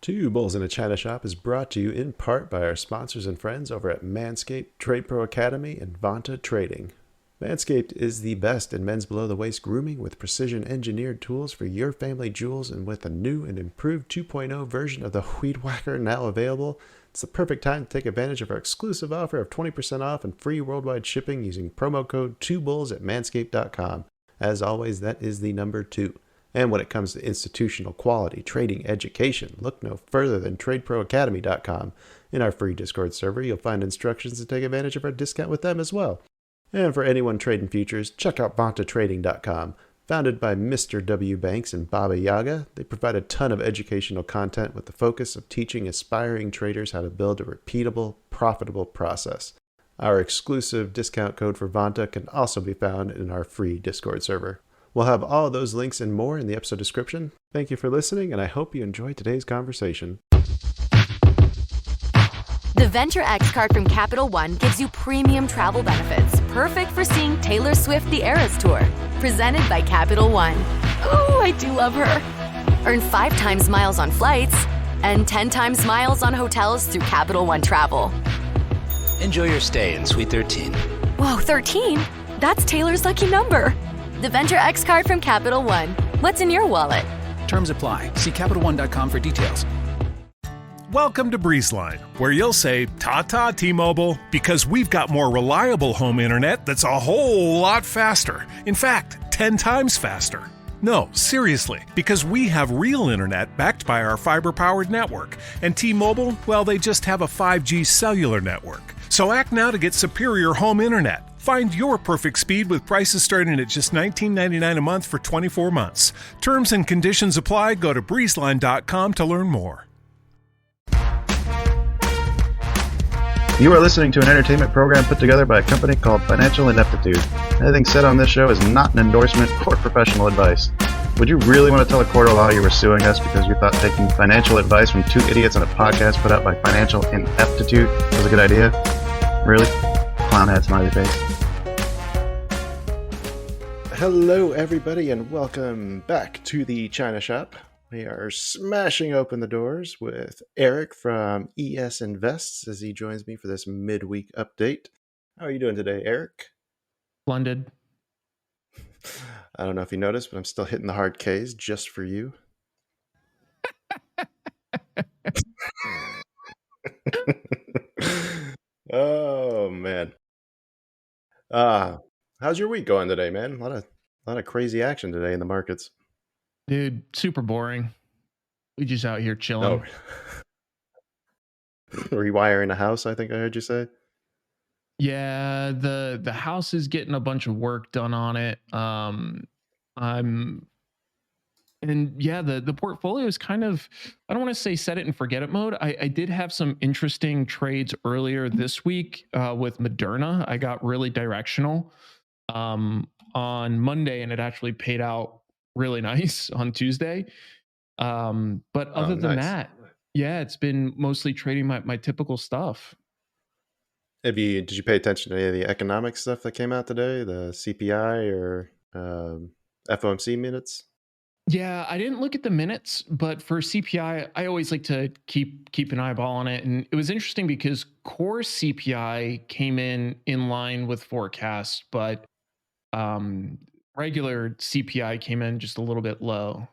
Two Bulls in a China Shop is brought to you in part by our sponsors and friends over at Manscaped, Trade Pro Academy, and Vanta Trading. Manscaped is the best in men's below-the-waist grooming with precision-engineered tools for your family jewels, and with a new and improved 2.0 version of the Weed Whacker now available, it's the perfect time to take advantage of our exclusive offer of 20% off and free worldwide shipping using promo code 2bulls at manscaped.com. As always, that is the number 2. And when it comes to institutional quality trading education, look no further than tradeproacademy.com. In our free Discord server, you'll find instructions to take advantage of our discount with them as well. And for anyone trading futures, check out vantatrading.com. Founded by Mr. W. Banks and Baba Yaga, they provide a ton of educational content with the focus of teaching aspiring traders how to build a repeatable, profitable process. Our exclusive discount code for Vanta can also be found in our free Discord server. We'll have all of those links and more in the episode description. Thank you for listening, and I hope you enjoyed today's conversation. The Venture X card from Capital One gives you premium travel benefits, perfect for seeing Taylor Swift The Eras Tour. Presented by Capital One. Ooh, I do love her. Earn 5 times miles on flights and 10 times miles on hotels through Capital One Travel. Enjoy your stay in Suite 13. Whoa, 13? That's Taylor's lucky number. The Venture X card from Capital One. What's in your wallet? Terms apply. See CapitalOne.com for details. Welcome to BreezeLine, where you'll say, "Ta-ta, T-Mobile," because we've got more reliable home internet that's a whole lot faster. In fact, 10 times faster. No, seriously, because we have real internet backed by our fiber-powered network. And T-Mobile, well, they just have a 5G cellular network. So act now to get superior home internet. Find your perfect speed with prices starting at just $19.99 a month for 24 months. Terms and conditions apply. Go to breezeline.com to learn more. You are listening to an entertainment program put together by a company called Financial Ineptitude. Anything said on this show is not an endorsement or professional advice. Would you really want to tell a court of law you were suing us because you thought taking financial advice from 2 idiots on a podcast put out by Financial Ineptitude was a good idea? Really? Clown hat smiley face. Hello, everybody, and welcome back to the China Shop. We are smashing open the doors with Erik from ES Invests as he joins me for this midweek update. How are you doing today, Erik? Splendid. I don't know if you noticed, but I'm still hitting the hard Ks just for you. Oh, man. How's your week going today, man? A lot of crazy action today in the markets. Dude, super boring. We just out here chilling. Oh. Rewiring a house, I think I heard you say. Yeah, the house is getting a bunch of work done on it. The portfolio is kind of, I don't want to say set it and forget it mode. I did have some interesting trades earlier this week with Moderna. I got really directional on Monday, and it actually paid out really nice on Tuesday. But other than that, yeah, it's been mostly trading my typical stuff. Did you pay attention to any of the economic stuff that came out today? The CPI or FOMC minutes? Yeah, I didn't look at the minutes, but for CPI, I always like to keep an eyeball on it. And it was interesting because core CPI came in line with forecast, but regular CPI came in just a little bit low.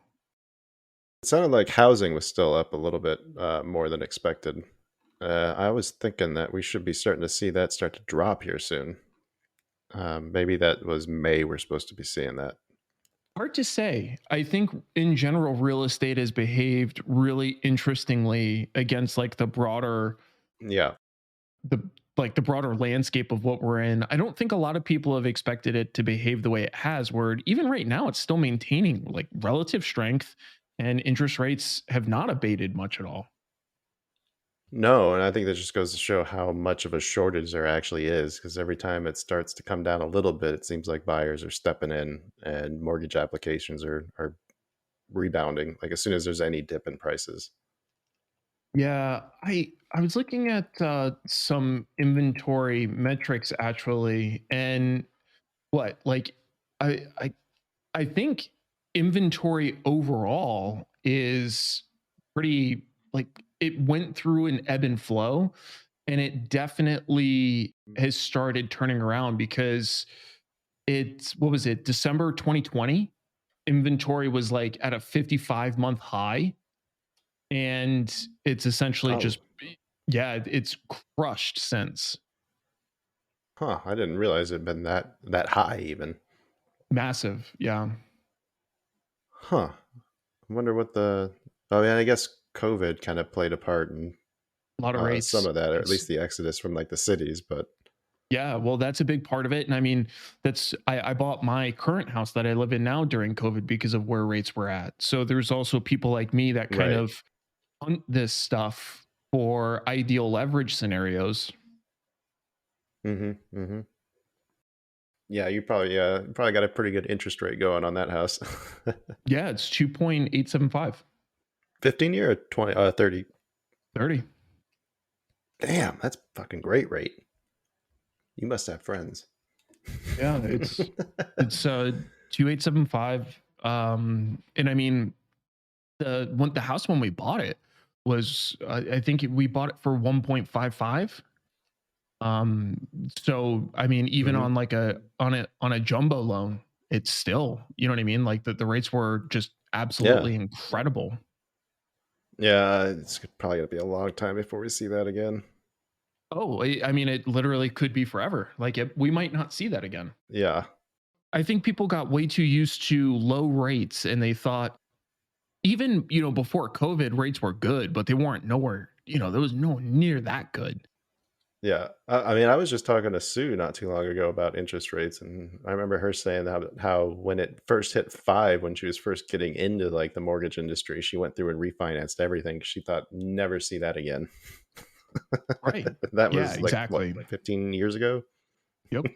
It sounded like housing was still up a little bit more than expected. I was thinking that we should be starting to see that start to drop here soon. Maybe that was May we're supposed to be seeing that. Hard to say. I think in general, real estate has behaved really interestingly against like the broader, the broader landscape of what we're in. I don't think a lot of people have expected it to behave the way it has, where even right now it's still maintaining like relative strength, and interest rates have not abated much at all. No, and I think that just goes to show how much of a shortage there actually is, because every time it starts to come down a little bit, it seems like buyers are stepping in and mortgage applications are rebounding, like as soon as there's any dip in prices. Yeah, I was looking at some inventory metrics actually, and I I think inventory overall is pretty like it went through an ebb and flow, and it definitely has started turning around because it's what was it, December 2020? Inventory was like at a 55-month high, and it's essentially Oh, just yeah, it's crushed since. huh. I didn't realize it'd been that high even. Massive, yeah. Huh. I wonder what the. Oh, yeah, I guess COVID kind of played a part in A lot of some rates. of that, or at It's least the exodus from like the cities. But Yeah, well, that's a big part of it. And I mean, I bought my current house that I live in now during COVID because of where rates were at. So there's also people like me that kind right. of hunt this stuff for ideal leverage scenarios. Mm-hmm. Mm-hmm. Yeah, you probably got a pretty good interest rate going on that house. Yeah, it's 2.875. 15 year or 20, 30. 30. Damn, that's fucking great rate. You must have friends. Yeah, it's 2875. And I mean, the house when we bought it was I think we bought it for 1.55. Um, so I mean, even Hmm. on like a jumbo loan, it's still, you know what I mean? Like the rates were just Yeah. absolutely incredible. Yeah, it's probably gonna be a long time before we see that again. Oh, I mean, it literally could be forever. Like we might not see that again. Yeah. I think people got way too used to low rates, and they thought even, before COVID, rates were good, but they weren't nowhere, there was nowhere near that good. Yeah. I mean, I was just talking to Sue not too long ago about interest rates, and I remember her saying how when it first hit 5, when she was first getting into like the mortgage industry, she went through and refinanced everything 'cause she thought never see that again. Right. That Yeah, was like what, exactly. like 15 years ago? Yep.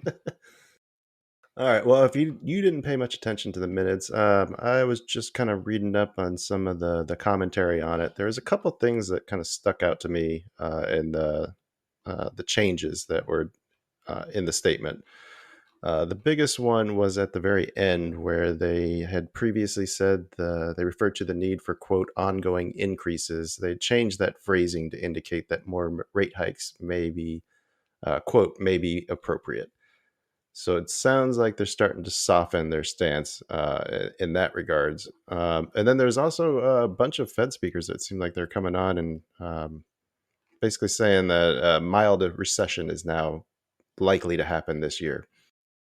All right. Well, if you didn't pay much attention to the minutes, I was just kind of reading up on some of the commentary on it. There was a couple things that kind of stuck out to me in the changes that were in the statement. The biggest one was at the very end, where they had previously said they referred to the need for quote ongoing increases. They changed that phrasing to indicate that more rate hikes may be quote may be appropriate. So it sounds like they're starting to soften their stance in that regards. And then there's also a bunch of Fed speakers that seem like they're coming on and basically saying that a mild recession is now likely to happen this year.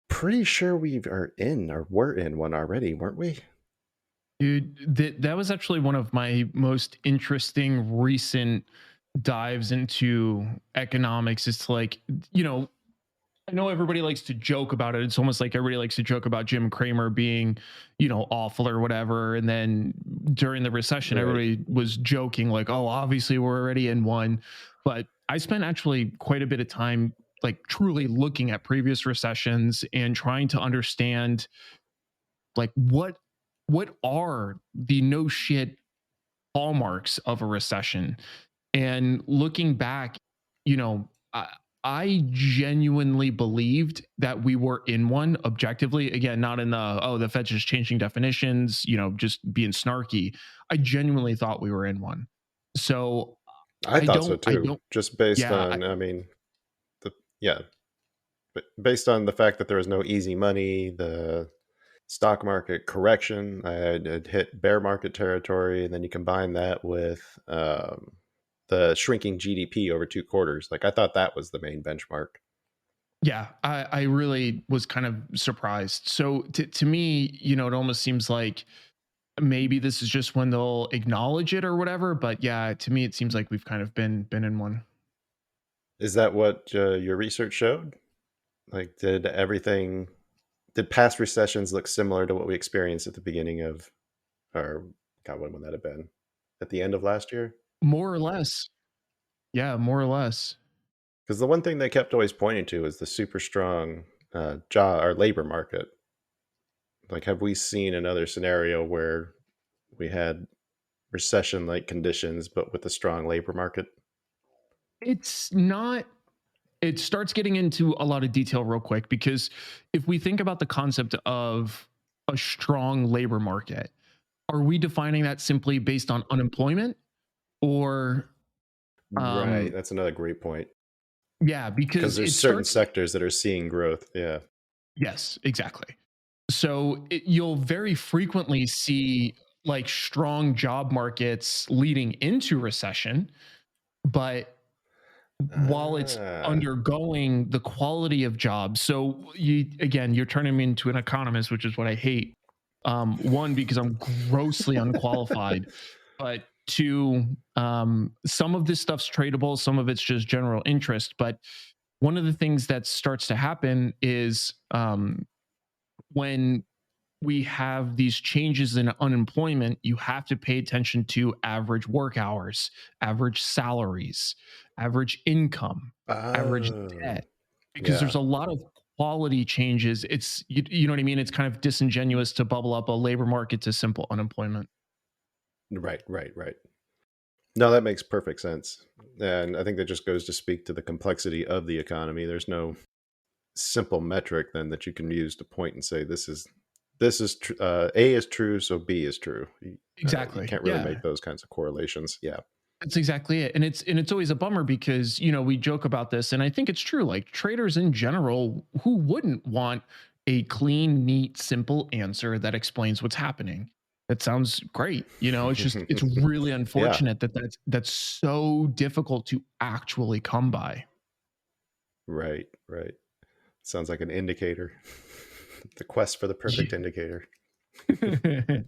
Pretty sure we are in or were in one already, weren't we? Dude, that was actually one of my most interesting recent dives into economics. It's like, I know everybody likes to joke about it. It's almost like everybody likes to joke about Jim Cramer being, awful or whatever. And then during the recession, Right. everybody was joking, like, oh, obviously we're already in one. But I spent actually quite a bit of time, like, truly looking at previous recessions and trying to understand, like, what are the no shit hallmarks of a recession. And looking back, you know, I genuinely believed that we were in one objectively. Again, not in the Fed's just changing definitions, just being snarky. I genuinely thought we were in one. So I thought so I too, don't, just based yeah, on, I mean, the yeah, but based on the fact that there was no easy money, the stock market correction, I had hit bear market territory, and then you combine that with the shrinking GDP over 2 quarters. Like I thought that was the main benchmark. yeah, I really was kind of surprised. So to me, it almost seems like maybe this is just when they'll acknowledge it or whatever. But yeah, to me, it seems like we've kind of been in one. Is that what your research showed? Like, did past recessions look similar to what we experienced at the beginning of, or God, when would that have been? At the end of last year? More or less. Yeah, more or less. Because the one thing they kept always pointing to is the super strong job or labor market. Like, have we seen another scenario where we had recession-like conditions, but with a strong labor market? It's not, it starts getting into a lot of detail real quick because if we think about the concept of a strong labor market, are we defining that simply based on unemployment? or Right. That's another great point. yeah, Because because there's it certain starts. sectors that are seeing growth. Yeah. Yes, exactly. So you'll very frequently see like strong job markets leading into recession, but while it's Ah. undergoing the quality of jobs. So you again, you're turning me into an economist, which is what I hate. One, because I'm grossly unqualified, but two, some of this stuff's tradable, some of it's just general interest. But one of the things that starts to happen is when we have these changes in unemployment, you have to pay attention to average work hours, average salaries, average income, average Oh. debt, because Yeah. there's a lot of quality changes. It's you know what I mean? It's kind of disingenuous to bubble up a labor market to simple unemployment. Right. Right. Right. No, that makes perfect sense. And I think that just goes to speak to the complexity of the economy. There's no simple metric then that you can use to point and say A is true, so B is true. You Exactly. can't really Yeah. make those kinds of correlations. Yeah. That's exactly it. And it's always a bummer because, you know, we joke about this and I think it's true. Like traders in general, who wouldn't want a clean, neat, simple answer that explains what's happening? That sounds great. You know, it's really Yeah. unfortunate that that's so difficult to actually come by. Right. Right. Sounds like an indicator. The quest for the perfect indicator. Yeah.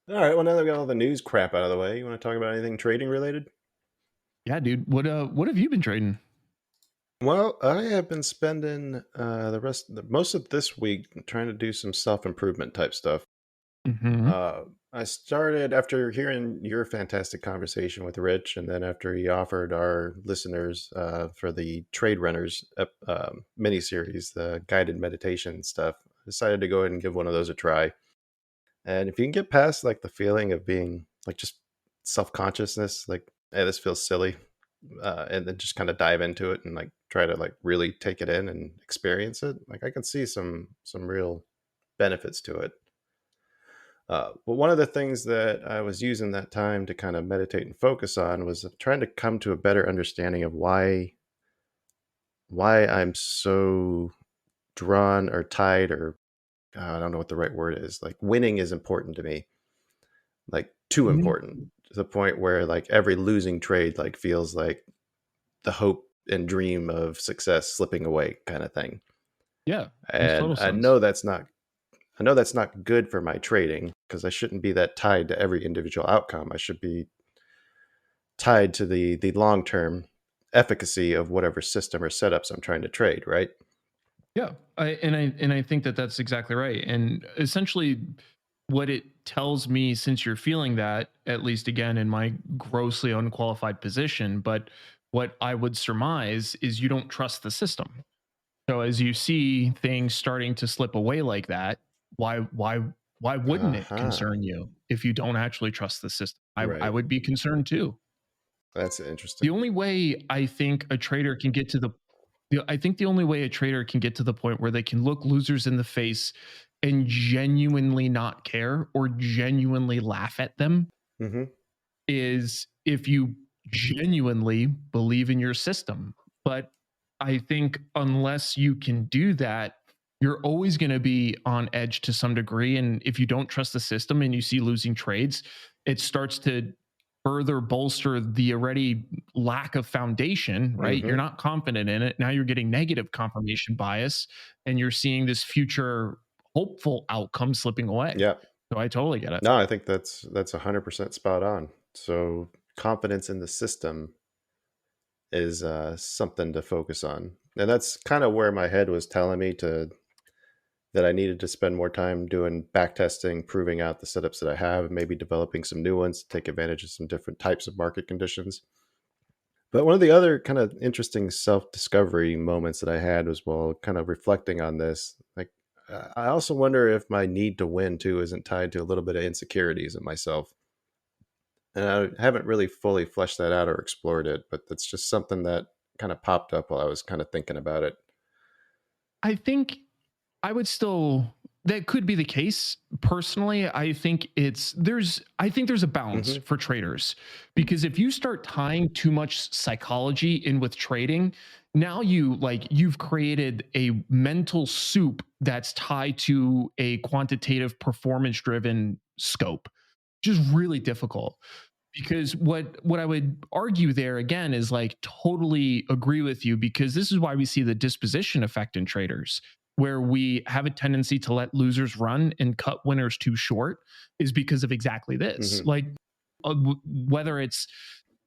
All right. Well, now that we got all the news crap out of the way, you want to talk about anything trading related? Yeah, dude. What have you been trading? Well, I have been spending most of this week trying to do some self improvement type stuff. Hmm. Uh, I started after hearing your fantastic conversation with Rich, and then after he offered our listeners for the Trade Runners mini series, the guided meditation stuff. I decided to go ahead and give one of those a try. And if you can get past like the feeling of being like just self consciousness, like hey, this feels silly, and then just kind of dive into it and like try to like really take it in and experience it, like I can see some real benefits to it. But one of the things that I was using that time to kind of meditate and focus on was trying to come to a better understanding of why I'm so drawn or tied or I don't know what the right word is. Like winning is important to me, like too important to the point where like every losing trade like feels like the hope and dream of success slipping away kind of thing. Yeah, makes And total sense. I know that's not good for my trading because I shouldn't be that tied to every individual outcome. I should be tied to the long term efficacy of whatever system or setups I'm trying to trade, right? Yeah, I think that that's exactly right. And essentially, what it tells me, since you're feeling that, at least again in my grossly unqualified position, but what I would surmise is you don't trust the system. So as you see things starting to slip away like that, why wouldn't it Uh-huh. concern you if you don't actually trust the system? I Right. would be concerned too. That's interesting. The only way I think a trader can get to I think the only way a trader can get to the point where they can look losers in the face and genuinely not care or genuinely laugh at them Hmm. is if you genuinely believe in your system. But I think unless you can do that, you're always going to be on edge to some degree. And if you don't trust the system and you see losing trades, it starts to further bolster the already lack of foundation, right? You're Hmm. not confident in it. Now you're getting negative confirmation bias and you're seeing this future hopeful outcome slipping away. Yeah. So I totally get it. No, I think that's 100% spot on. So confidence in the system is something to focus on. And that's kind of where my head was telling me to that I needed to spend more time doing back testing, proving out the setups that I have, maybe developing some new ones to take advantage of some different types of market conditions. But one of the other kind of interesting self-discovery moments that I had was while kind of reflecting on this. Like, I also wonder if my need to win too isn't tied to a little bit of insecurities in myself. And I haven't really fully fleshed that out or explored it, but that's just something that kind of popped up while I was kind of thinking about it. I think I would still That could be the case. Personally, I think there's a balance Mm-hmm. for traders, because if you start tying too much psychology in with trading, now you've created a mental soup that's tied to a quantitative performance driven scope, which is really difficult. Because what I would argue there again is like totally agree with you, because this is why we see the disposition effect in traders, where we have a tendency to let losers run and cut winners too short, is because of exactly this. Mm-hmm. Like whether it's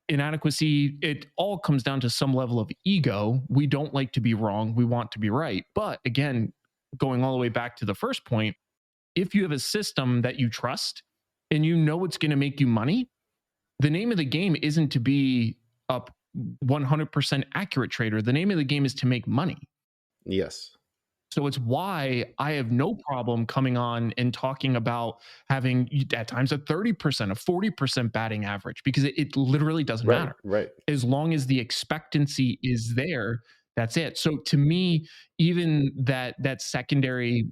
inadequacy, it all comes down to some level of ego. We don't like to be wrong, we want to be right. But again, going all the way back to the first point, if you have a system that you trust and you know it's going to make you money, the name of the game isn't to be a 100% accurate trader. The name of the game is to make money. Yes. So it's why I have no problem coming on and talking about having at times a 30%, a 40% batting average, because it literally doesn't Right. matter. Right. As long as the expectancy is there, that's it. So to me, even that secondary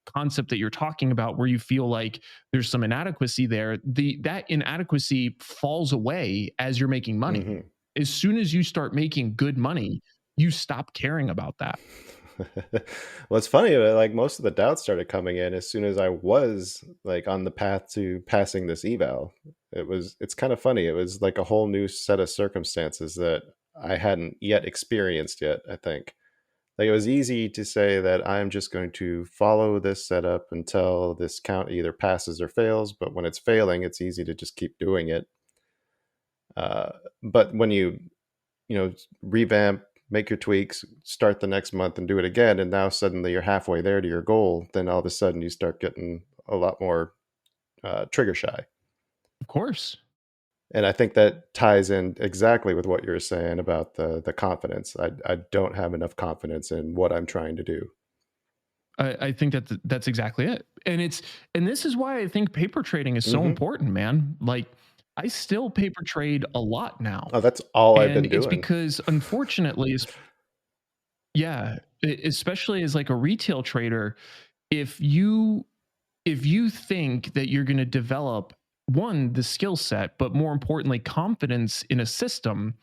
concept that you're talking about, where you feel like there's some inadequacy there, that inadequacy falls away as you're making money. Mm-hmm. As soon as you start making good money, you stop caring about that. Well, it's funny, like most of the doubts started coming in as soon as I was like on the path to passing this eval. It's kind of funny. It was like a whole new set of circumstances that I hadn't yet experienced yet, I think. Like it was easy to say that I'm just going to follow this setup until this count either passes or fails, but when it's failing, it's easy to just keep doing it. But when you revamp, make your tweaks, start the next month and do it again, and now suddenly you're halfway there to your goal, then all of a sudden you start getting a lot more trigger shy. Of course. And I think that ties in exactly with what you're saying about the confidence. I don't have enough confidence in what I'm trying to do. I think that's exactly it. And this is why I think paper trading is so Mm-hmm. important, man. Like I still paper trade a lot now. Oh, that's all I've And been it's doing. because unfortunately, yeah, especially as like a retail trader, if you think that you're going to develop the skill set, but more importantly confidence in a system,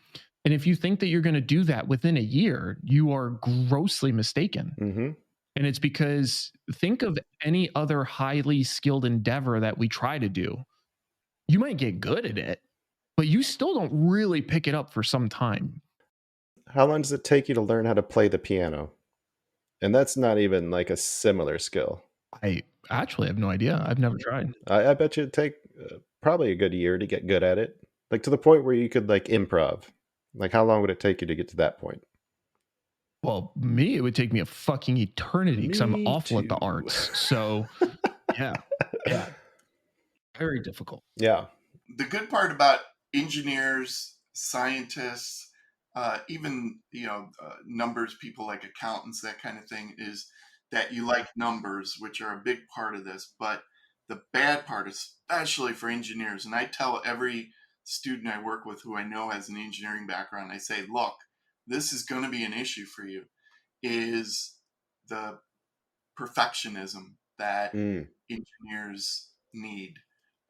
and if you think that you're going to do that within a year, you are grossly mistaken. Mm-hmm. And it's because think of any other highly skilled endeavor that we try to do. You might get good at it, but you still don't really pick it up for some time. How long does it take you to learn how to play the piano? And that's not even like a similar skill. I actually have no idea. I've never tried. I bet you it'd take probably a good year to get good at it. Like to the point where you could like improv. Like how long would it take you to get to that point? Well, it would take me a fucking eternity because I'm Me awful at the too. arts. So, yeah, yeah, very difficult. Yeah. The good part about engineers, scientists, even numbers people like accountants, that kind of thing, is that you like numbers, which are a big part of this. But the bad part, especially for engineers, and I tell every student I work with who I know has an engineering background, I say, look, this is going to be an issue for you, is the perfectionism that engineers need.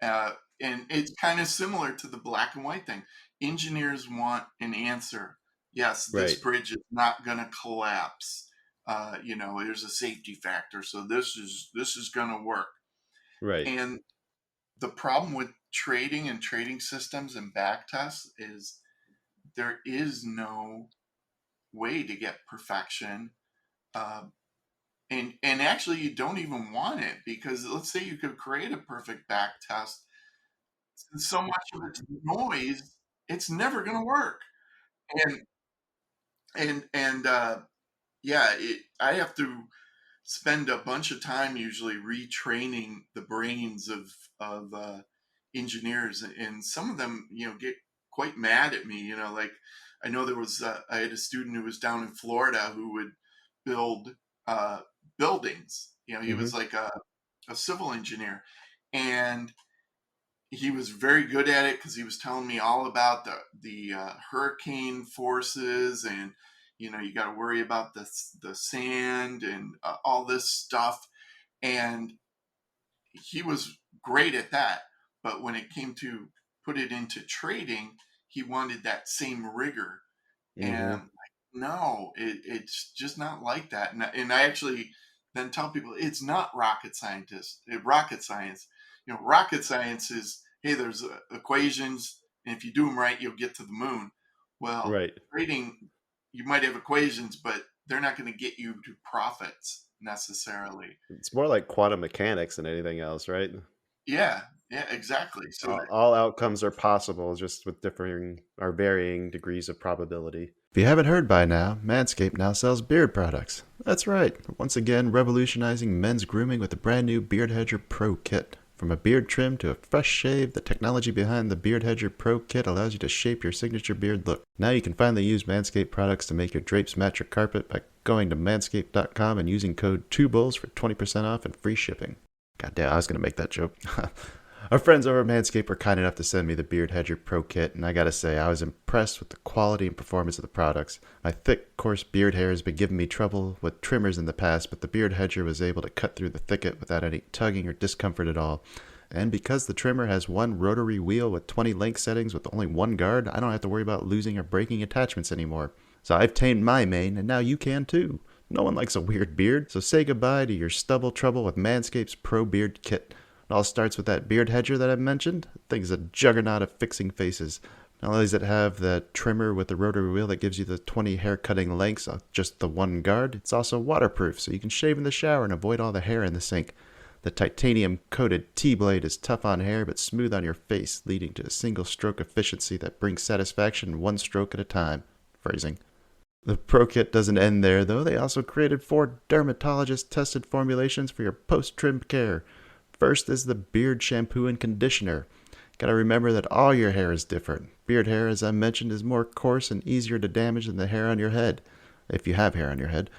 And it's kind of similar to the black and white thing. Engineers want an answer. Yes, this Right. bridge is not going to collapse. There's a safety factor, so this is going to work. Right. And the problem with trading and trading systems and back tests is there is no way to get perfection. And actually, you don't even want it, because let's say you could create a perfect back test. So much of it's noise, it's never going to work. And yeah, I have to spend a bunch of time usually retraining the brains of engineers, and some of them get quite mad at me. Like I know there was I had a student who was down in Florida who would build buildings. He was like a civil engineer, and he was very good at it because he was telling me all about the hurricane forces, and you got to worry about the sand and all this stuff. And he was great at that. But when it came to put it into trading, he wanted that same rigor. And like, no, it's just not like that. And I actually then tell people it's not rocket science. Rocket science. Rocket science is, hey, there's equations, and if you do them right, you'll get to the moon. Well, Right. trading, you might have equations, but they're not going to get you to profits necessarily. It's more like quantum mechanics than anything else, right? Yeah, exactly. So All outcomes are possible, just with differing or varying degrees of probability. If you haven't heard by now, Manscaped now sells beard products. That's right, once again revolutionizing men's grooming with the brand new Beard Hedger Pro Kit. From a beard trim to a fresh shave, the technology behind the Beard Hedger Pro Kit allows you to shape your signature beard look. Now you can finally use Manscaped products to make your drapes match your carpet by going to manscaped.com and using code 2BULLS for 20% off and free shipping. God damn, I was going to make that joke. Our friends over at Manscaped were kind enough to send me the Beard Hedger Pro Kit, and I gotta say, I was impressed with the quality and performance of the products. My thick, coarse beard hair has been giving me trouble with trimmers in the past, but the Beard Hedger was able to cut through the thicket without any tugging or discomfort at all. And because the trimmer has one rotary wheel with 20 length settings with only one guard, I don't have to worry about losing or breaking attachments anymore. So I've tamed my mane, and now you can too. No one likes a weird beard, so say goodbye to your stubble trouble with Manscaped's Pro Beard Kit. It all starts with that beard hedger that I mentioned. The thing's a juggernaut of fixing faces. Not only does it have the trimmer with the rotary wheel that gives you the 20 hair cutting lengths of just the one guard, it's also waterproof, so you can shave in the shower and avoid all the hair in the sink. The titanium coated T-blade is tough on hair but smooth on your face, leading to a single stroke efficiency that brings satisfaction one stroke at a time. Phrasing. The Pro Kit doesn't end there, though. They also created 4 dermatologist-tested formulations for your post-trim care. First is the beard shampoo and conditioner. Gotta remember that all your hair is different. Beard hair, as I mentioned, is more coarse and easier to damage than the hair on your head, if you have hair on your head.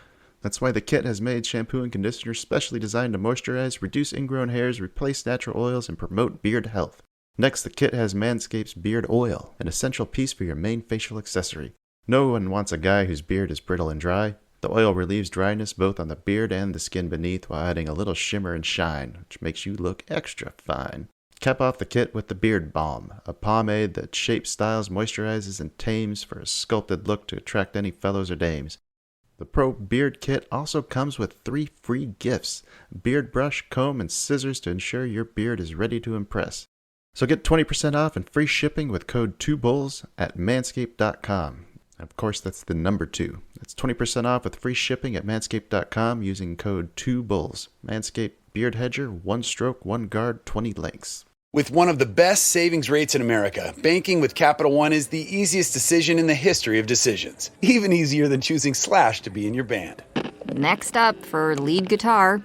That's why the kit has made shampoo and conditioner specially designed to moisturize, reduce ingrown hairs, replace natural oils, and promote beard health. Next, the kit has Manscaped's Beard Oil, an essential piece for your main facial accessory. No one wants a guy whose beard is brittle and dry. The oil relieves dryness both on the beard and the skin beneath while adding a little shimmer and shine, which makes you look extra fine. Cap off the kit with the Beard Balm, a pomade that shapes, styles, moisturizes, and tames for a sculpted look to attract any fellows or dames. The Pro Beard Kit also comes with 3 free gifts: beard brush, comb, and scissors to ensure your beard is ready to impress. So get 20% off and free shipping with code 2BULLS at manscaped.com. Of course, that's the number 2. That's 20% off with free shipping at manscaped.com using code 2BULLS. Manscaped Beard Hedger, 1 stroke, 1 guard, 20 lengths. With one of the best savings rates in America, banking with Capital One is the easiest decision in the history of decisions. Even easier than choosing Slash to be in your band. Next up for lead guitar.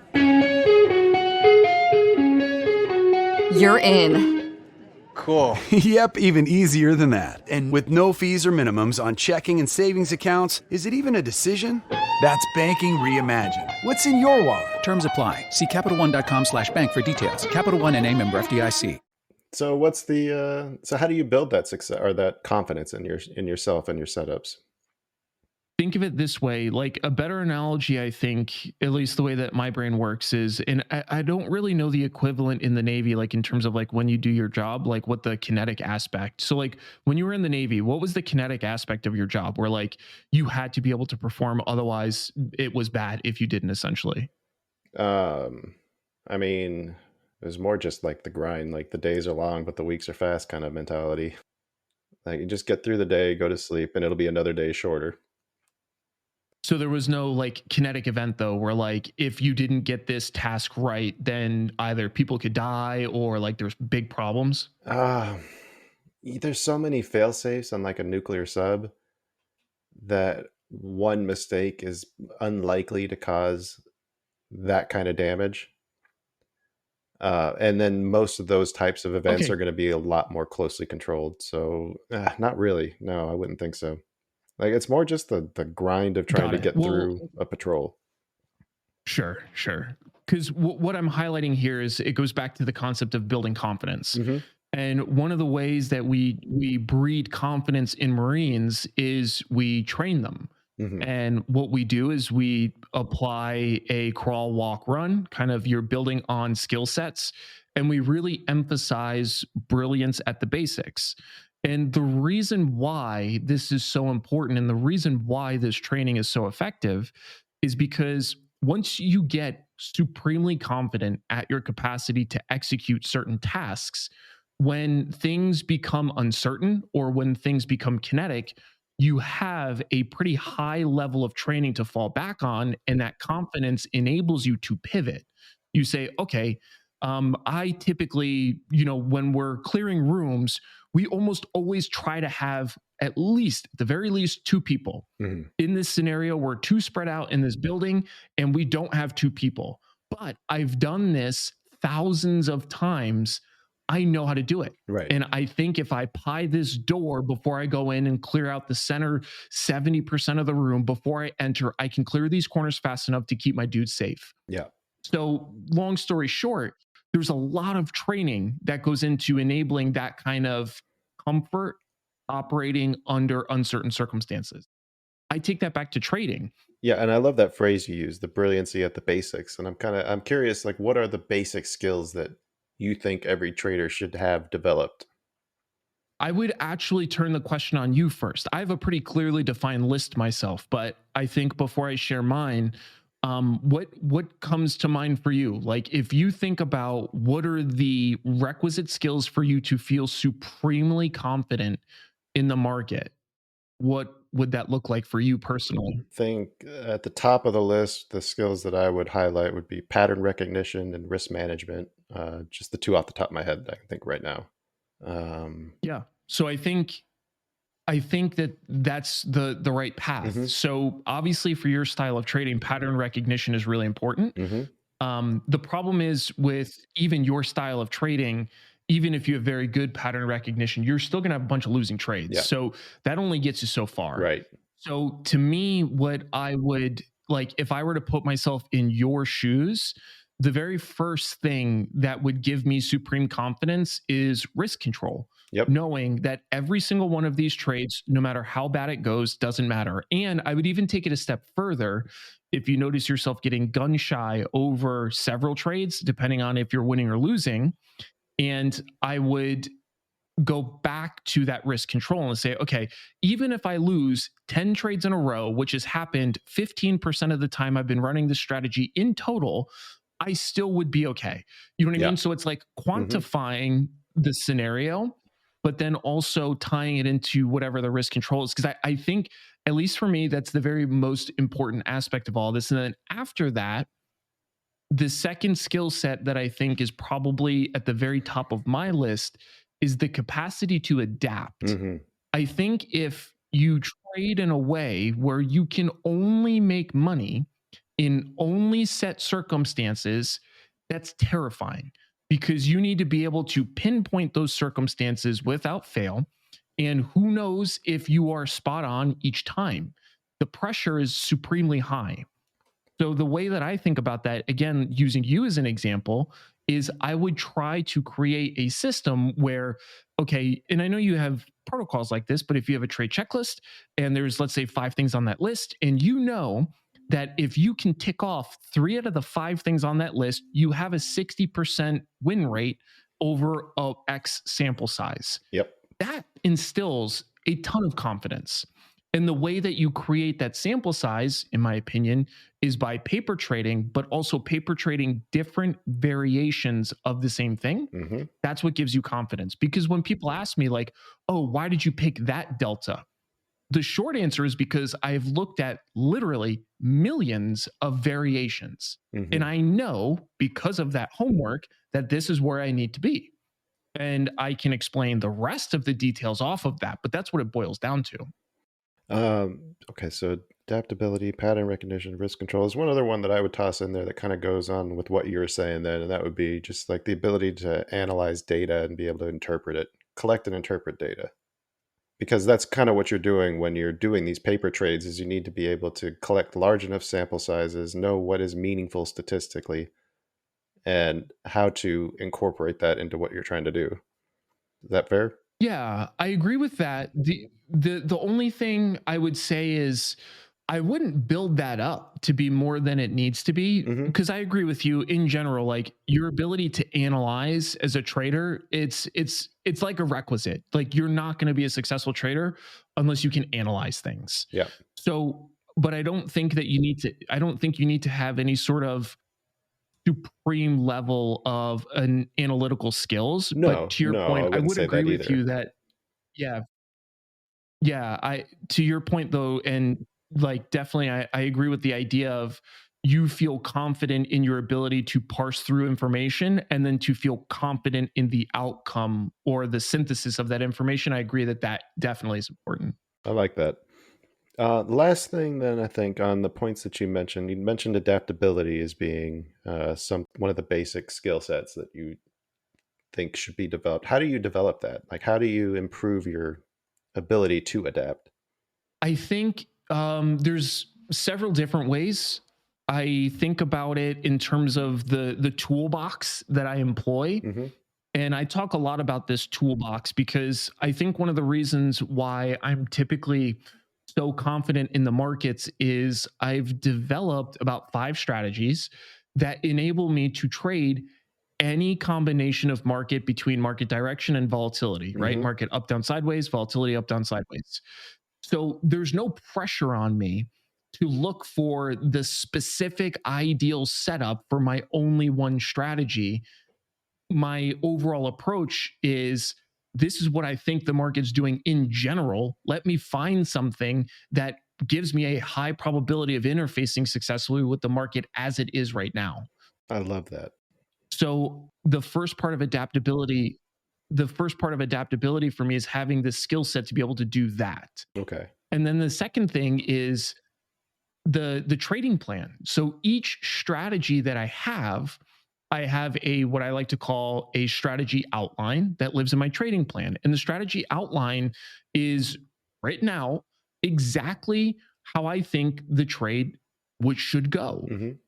You're in. Cool. Yep, even easier than that. And with no fees or minimums on checking and savings accounts, is it even a decision? That's banking reimagined. What's in your wallet? Terms apply. See CapitalOne.com/bank for details. Capital One NA, member FDIC. So what's the so how do you build that success or that confidence in yourself and your setups? Think of it this way, like a better analogy, I think, at least the way that my brain works is, and I don't really know the equivalent in the Navy, like in terms of like when you do your job, like what the kinetic aspect. So like when you were in the Navy, what was the kinetic aspect of your job where like you had to be able to perform, otherwise it was bad if you didn't, essentially? I mean, it was more just like the grind, like the days are long, but the weeks are fast kind of mentality. Like you just get through the day, go to sleep, and it'll be another day shorter. So there was no like kinetic event though, where like if you didn't get this task right, then either people could die or like there's big problems. There's so many fail safes on like a nuclear sub that one mistake is unlikely to cause that kind of damage. And then most of those types of events Okay. are going to be a lot more closely controlled. So not really. No, I wouldn't think so. Like it's more just the grind of trying Got to it. get Well, through a patrol. Sure. Because what I'm highlighting here is it goes back to the concept of building confidence. And one of the ways that we breed confidence in Marines is we train them. Hmm. And what we do is we apply a crawl, walk, run, kind of you're building on skill sets. And we really emphasize brilliance at the basics. And the reason why this is so important and the reason why this training is so effective is because once you get supremely confident at your capacity to execute certain tasks, when things become uncertain or when things become kinetic, you have a pretty high level of training to fall back on, and that confidence enables you to pivot. You say, okay, I typically, when we're clearing rooms, we almost always try to have at least, at the very least, two people. Hmm. In this scenario, we're two spread out in this building and we don't have two people. But I've done this thousands of times. I know how to do it. Right. And I think if I pie this door before I go in and clear out the center 70% of the room before I enter, I can clear these corners fast enough to keep my dudes safe. Yeah. So, long story short, there's a lot of training that goes into enabling that kind of comfort operating under uncertain circumstances. I take that back to trading. Yeah, and I love that phrase you use, the brilliancy at the basics. And I'm curious, like, what are the basic skills that you think every trader should have developed? I would actually turn the question on you first. I have a pretty clearly defined list myself, but I think before I share mine, what comes to mind for you? Like, if you think about what are the requisite skills for you to feel supremely confident in the market, what would that look like for you personally? Think at the top of the list, the skills that I would highlight would be pattern recognition and risk management. Just the two off the top of my head that I can think right now. Um, Yeah. So I think that that's the right path. mhm, So obviously for your style of trading, pattern recognition is really important. mhm, The problem is with even your style of trading, even if you have very good pattern recognition, you're still going to have a bunch of losing trades. yeah, So that only gets you so far. right. So to me, what I would like, if I were to put myself in your shoes, the very first thing that would give me supreme confidence is risk control, Yep. knowing that every single one of these trades, no matter how bad it goes, doesn't matter. And I would even take it a step further. If you notice yourself getting gun shy over several trades, depending on if you're winning or losing, and I would go back to that risk control and say, okay, even if I lose 10 trades in a row, which has happened 15% of the time I've been running this strategy in total, I still would be okay. You know what I Yeah. mean? So it's like Hmm. quantifying the scenario, but then also tying it into whatever the risk control is. Because I think, at least for me, that's the very most important aspect of all this. And then after that, the second skill set that I think is probably at the very top of my list is the capacity to adapt. Hmm. I think if you trade in a way where you can only make money in only set circumstances, that's terrifying because you need to be able to pinpoint those circumstances without fail. And who knows if you are spot on each time? The pressure is supremely high. So the way that I think about that, again, using you as an example, is I would try to create a system where, okay, and I know you have protocols like this, but if you have a trade checklist and there's, let's say, 5 things on that list, and you know that if you can tick off 3 out of the 5 things on that list, you have a 60% win rate over a X sample size. Yep. That instills a ton of confidence. And the way that you create that sample size, in my opinion, is by paper trading, but also paper trading different variations of the same thing. Hmm. That's what gives you confidence. Because when people ask me, like, oh, why did you pick that delta? The short answer is because I've looked at literally millions of variations. Hmm. And I know because of that homework that this is where I need to be. And I can explain the rest of the details off of that, but that's what it boils down to. Okay, so adaptability, pattern recognition, risk control is one other one that I would toss in there that kind of goes on with what you were saying then, and that would be just like the ability to analyze data and be able to interpret it, collect and interpret data. Because that's kind of what you're doing when you're doing these paper trades is you need to be able to collect large enough sample sizes, know what is meaningful statistically, and how to incorporate that into what you're trying to do. Is that fair? Yeah, I agree with that. The only thing I would say is I wouldn't build that up to be more than it needs to be, because I agree with you in general. Like, your ability to analyze as a trader, it's like a requisite. Like, you're not going to be a successful trader unless you can analyze things. Yeah. So, but I don't think that you need to. I don't think you need to have any sort of supreme level of an analytical skills. But to your No, I point, I wouldn't would say agree that with either. you that, yeah, yeah, I to your point though, and like, definitely I agree with the idea of, you feel confident in your ability to parse through information and then to feel confident in the outcome or the synthesis of that information. I agree that that definitely is important. I like that. Last thing then, I think on the points that you mentioned adaptability as being one of the basic skill sets that you think should be developed. How do you develop that? Like, how do you improve your ability to adapt? I think there's several different ways. I think about it in terms of the toolbox that I employ. And I talk a lot about this toolbox because I think one of the reasons why I'm typically so confident in the markets is I've developed about 5 strategies that enable me to trade any combination of market between market direction and volatility, right? Market up, down, sideways, volatility up, down, sideways. So there's no pressure on me to look for the specific ideal setup for my only one strategy. My overall approach is, this is what I think the market's doing in general. Let me find something that gives me a high probability of interfacing successfully with the market as it is right now. I love that. So the first part of adaptability for me is having this skill set to be able to do that. Okay. And then the second thing is the trading plan. So each strategy that I have a what I like to call a strategy outline that lives in my trading plan. And the strategy outline is written out exactly how I think the trade which should go.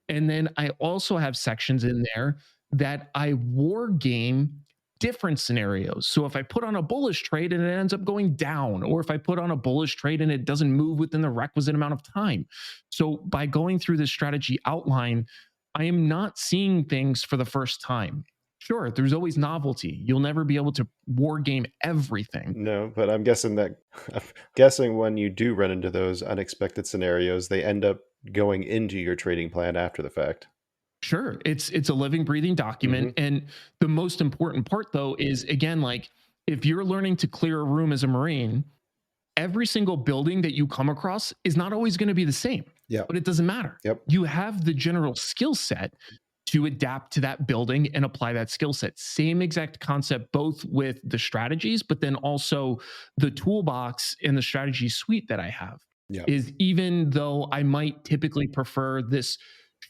And then I also have sections in there that I war game different scenarios. So if I put on a bullish trade and it ends up going down, or if I put on a bullish trade and it doesn't move within the requisite amount of time. So by going through this strategy outline, I am not seeing things for the first time. Sure, there's always novelty. You'll never be able to war game everything. No, but I'm guessing when you do run into those unexpected scenarios, they end up going into your trading plan after the fact. Sure, it's a living, breathing document. And the most important part though is, again, like, if you're learning to clear a room as a Marine, every single building that you come across is not always going to be the same. Yeah. But it doesn't matter. Yep. You have the general skill set to adapt to that building and apply that skill set. Same exact concept, both with the strategies, but then also the toolbox and the strategy suite that I have. Yeah. Is, even though I might typically prefer this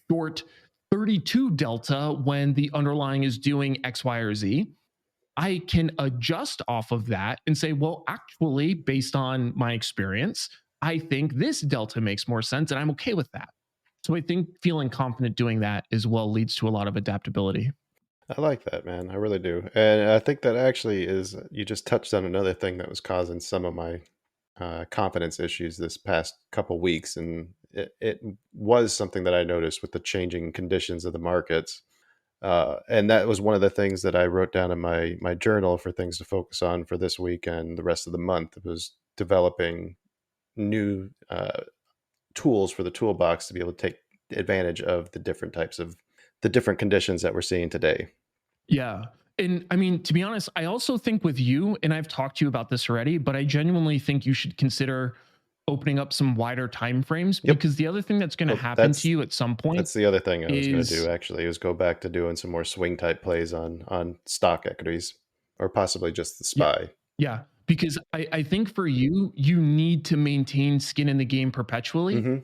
short 32 delta when the underlying is doing X, Y, or Z, I can adjust off of that and say, well, actually, based on my experience, I think this delta makes more sense, and I'm okay with that. So I think feeling confident doing that as well leads to a lot of adaptability. I like that, man. I really do. And I think that actually you just touched on another thing that was causing some of my confidence issues this past couple weeks. And it was something that I noticed with the changing conditions of the markets. And that was one of the things that I wrote down in my journal for things to focus on for this week and the rest of the month. It was developing new tools for the toolbox to be able to take advantage of the different conditions that we're seeing today. Yeah. And I mean, to be honest, I also think with you, and I've talked to you about this already, but I genuinely think you should consider opening up some wider time frames. Yep. Because the other thing that's going to happen to you at some point, that's the other thing I was going to do, actually, is go back to doing some more swing type plays on stock equities, or possibly just the SPY. Yeah. Because I think for you, you need to maintain skin in the game perpetually.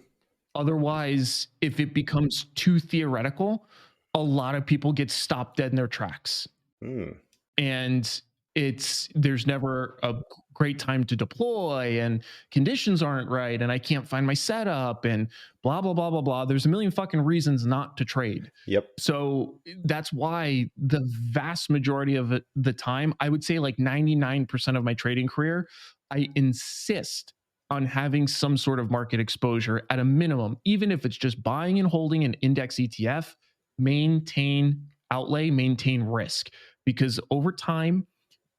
Otherwise, if it becomes too theoretical, a lot of people get stopped dead in their tracks. And there's never a great time to deploy, and conditions aren't right, and I can't find my setup, and blah, blah, blah, blah, blah. There's a million fucking reasons not to trade. Yep. So that's why the vast majority of the time, I would say like 99% of my trading career, I insist on having some sort of market exposure at a minimum, even if it's just buying and holding an index ETF. Maintain outlay, maintain risk, because over time,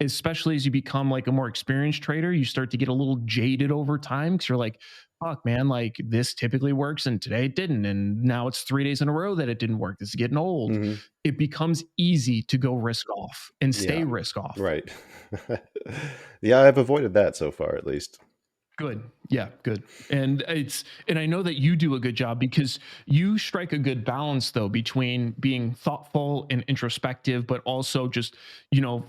especially as you become like a more experienced trader, you start to get a little jaded over time because you're like, fuck, man, like this typically works and today it didn't. And now it's 3 days in a row that it didn't work. This is getting old. It becomes easy to go risk off and stay risk off. Right. Yeah, I've avoided that so far, at least. Good. Yeah, good. And I know that you do a good job because you strike a good balance though between being thoughtful and introspective, but also just,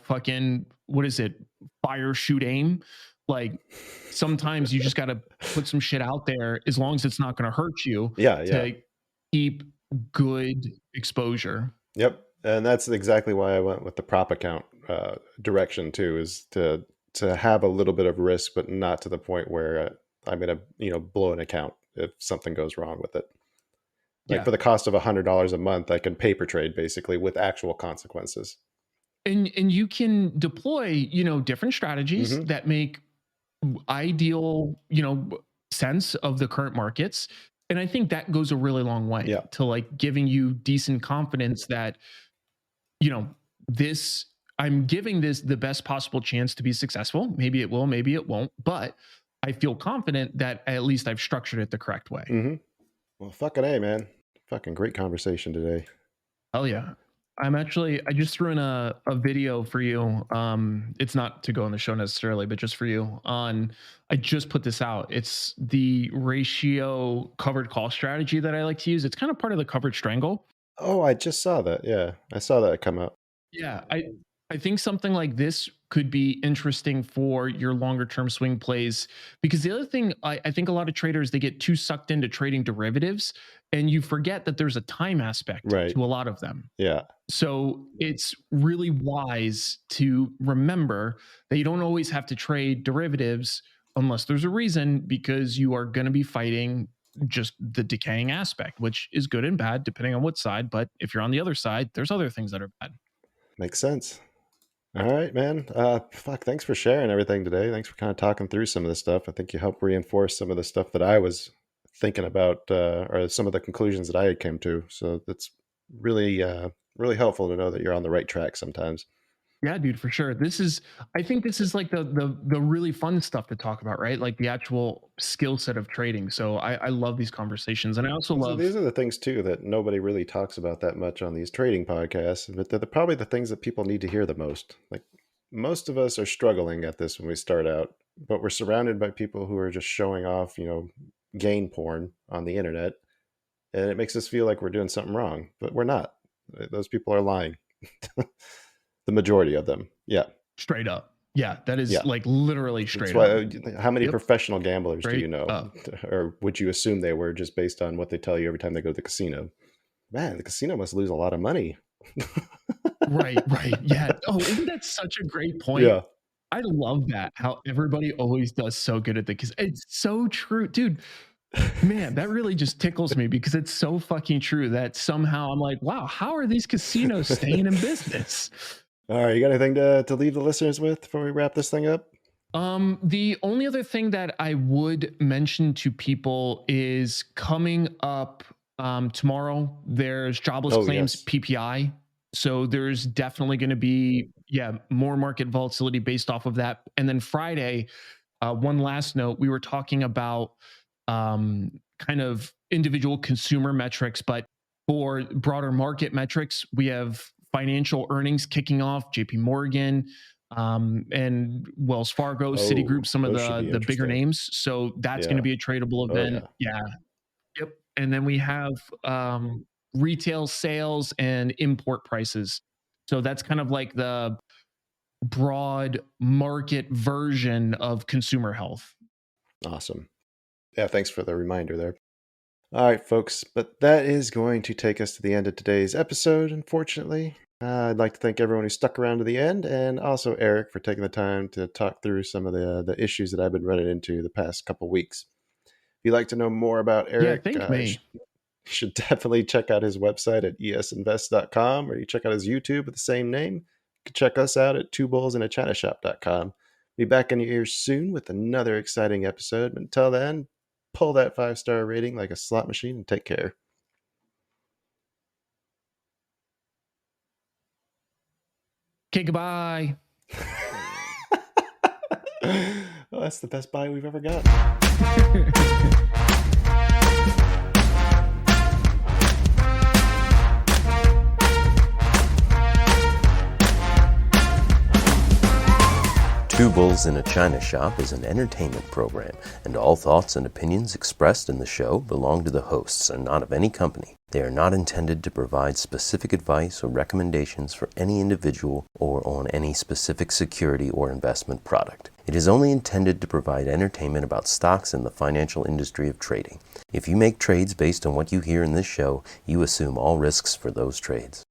fucking, what is it? Fire, shoot, aim. Like sometimes you just got to put some shit out there as long as it's not going to hurt you to keep good exposure. Yep. And that's exactly why I went with the prop account direction too, is to have a little bit of risk, but not to the point where I'm going to, blow an account if something goes wrong with it. Like for the cost of $100 a month, I can paper trade basically with actual consequences. And you can deploy, different strategies that make ideal, sense of the current markets. And I think that goes a really long way to like giving you decent confidence that, I'm giving this the best possible chance to be successful. Maybe it will, maybe it won't, but I feel confident that at least I've structured it the correct way. Well, fucking A, man. Fucking great conversation today. Hell yeah. I just threw in a video for you. It's not to go in the show necessarily, but just for you I just put this out. It's the ratio covered call strategy that I like to use. It's kind of part of the covered strangle. Oh, I just saw that. Yeah. I saw that come up. Yeah. I think something like this could be interesting for your longer term swing plays, because the other thing I think a lot of traders, they get too sucked into trading derivatives and you forget that there's a time aspect to a lot of them. Yeah. So it's really wise to remember that you don't always have to trade derivatives unless there's a reason, because you are going to be fighting just the decaying aspect, which is good and bad depending on what side. But if you're on the other side, there's other things that are bad. Makes sense. All right, man. Thanks for sharing everything today. Thanks for kind of talking through some of this stuff. I think you helped reinforce some of the stuff that I was thinking about, or some of the conclusions that I had came to. So that's really, really helpful to know that you're on the right track sometimes. Yeah, dude, for sure. I think this is like the really fun stuff to talk about, right? Like the actual skill set of trading. So I love these conversations. And I also love... These are the things too that nobody really talks about that much on these trading podcasts, but they're probably the things that people need to hear the most. Like most of us are struggling at this when we start out, but we're surrounded by people who are just showing off, gain porn on the internet. And it makes us feel like we're doing something wrong, but we're not. Those people are lying. The majority of them. Yeah. Straight up. Yeah. That is like literally straight up. How many professional gamblers do you know? Or would you assume they were just based on what they tell you every time they go to the casino? Man, the casino must lose a lot of money. Right. Yeah. Oh, isn't that such a great point? Yeah. I love that. How everybody always does so good at it's so true, dude. Man, that really just tickles me because it's so fucking true that somehow I'm like, wow, how are these casinos staying in business? All right, you got anything to leave the listeners with before we wrap this thing up? The only other thing that I would mention to people is coming up tomorrow, there's jobless claims, PPI. So there's definitely going to be, more market volatility based off of that. And then Friday, one last note, we were talking about kind of individual consumer metrics, but for broader market metrics, we have financial earnings kicking off, JP Morgan, and Wells Fargo, Citigroup, some of the bigger names. So that's going to be a tradable event. Yep. And then we have retail sales and import prices. So that's kind of like the broad market version of consumer health. Awesome. Yeah, thanks for the reminder there. All right, folks, but that is going to take us to the end of today's episode, unfortunately. I'd like to thank everyone who stuck around to the end, and also Erik for taking the time to talk through some of the issues that I've been running into the past couple weeks. If you'd like to know more about Erik, you should definitely check out his website at esinvest.com, or you check out his YouTube with the same name. You can check us out at twobullsinachinashop.com. Be back in your ears soon with another exciting episode. But until then, pull that 5-star rating like a slot machine and take care. Okay, goodbye. Well, that's the best bye we've ever got. Two Bulls in a China Shop is an entertainment program, and all thoughts and opinions expressed in the show belong to the hosts and not of any company. They are not intended to provide specific advice or recommendations for any individual or on any specific security or investment product. It is only intended to provide entertainment about stocks in the financial industry of trading. If you make trades based on what you hear in this show, you assume all risks for those trades.